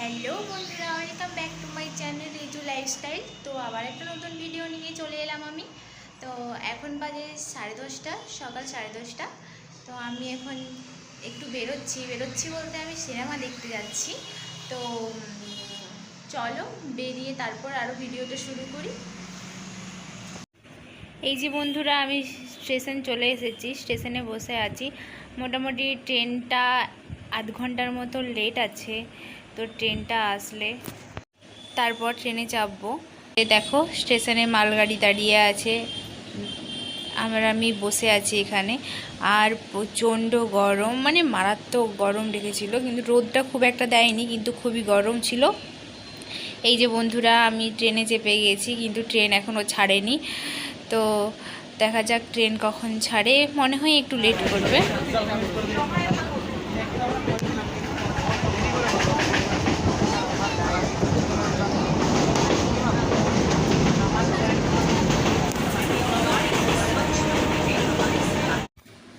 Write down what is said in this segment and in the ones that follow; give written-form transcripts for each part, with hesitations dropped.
Hello বন্ধুরা, welcome back to my channel Riju lifestyle. তো আবার একটা নতুন ভিডিও নিয়ে চলে এলাম আমি। তো এখন বাজে 10:30, সকাল 10:30। তো আমি এখন একটু বেরোচ্ছি বলতে আমি সিনেমা দেখতে যাচ্ছি। তো চলো বেরিয়ে তারপর আরও ভিডিওটা শুরু করি। এই যে বন্ধুরা, আমি স্টেশন চলে এসেছি, স্টেশনে বসে আছি। মোটামুটি ট্রেনটা আধ ঘন্টার মতো লেট আছে। তো ট্রেনটা আসলে তারপর ট্রেনে চাপবো। দেখো স্টেশনে মালগাড়ি দাঁড়িয়ে আছে, আমি বসে আছি এখানে। আর প্রচণ্ড গরম, মানে মারাত্মক গরম রেখেছিল, কিন্তু রোদটা খুব একটা দেয়নি, কিন্তু খুবই গরম ছিল। এই যে বন্ধুরা, আমি ট্রেনে চেপে গেছি, কিন্তু ট্রেন এখনও ছাড়েনি। তো দেখা যাক ট্রেন কখন ছাড়ে, মনে হয় একটু লেট করবে।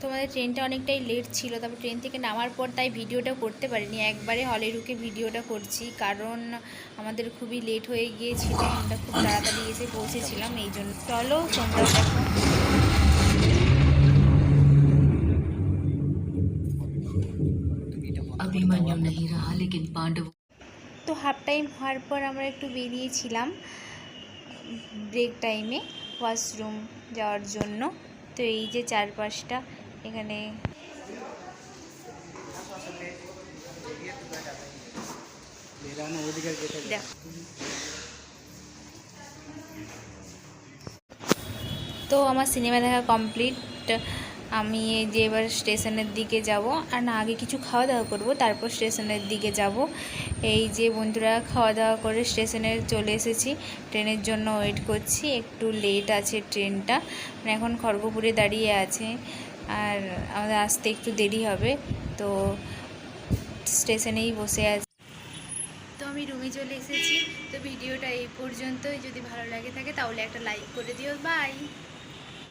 তোমাদের ট্রেনটা অনেকটাই লেট ছিল, তারপর ট্রেন থেকে নামার পর তাই ভিডিওটা করতে পারিনি, একবারে হলে ঢুকে ভিডিওটা করছি, কারণ আমাদের খুবই লেট হয়ে গিয়েছিল। আমরা খুব তাড়াতাড়ি এসে পৌঁছেছিলাম, এই জন্য। চলো তোমরা দেখো। अभिमन्यु नहीं रहा लेकिन पांडव। তো হাফ টাইম হওয়ার পর আমরা একটু বেরিয়েছিলাম ব্রেক টাইমে ওয়াশরুম যাওয়ার জন্য। তো এই যে চারপাশটা এখানে তো আমার সিনেমা দেখা কমপ্লিট। আমি এই যে এবার স্টেশনের দিকে যাব, আর না আগে কিছু খাওয়া দাওয়া করব, তারপর স্টেশনের দিকে যাব। এই যে বন্ধুরা, খাওয়া দাওয়া করে স্টেশনে চলে এসেছি, ট্রেনের জন্য ওয়েট করছি। একটু লেট আছে ট্রেনটা, মানে এখন খড়গপুরে দাঁড়িয়ে আছে, আর আমাদের আসতে একটু দেরি হবে। তো স্টেশনেই বসে আছি। তো আমি রুমে চলে এসেছি। তো ভিডিওটা এই পর্যন্তই। যদি ভালো লাগে থাকে তাহলে একটা লাইক করে দিও। বাই।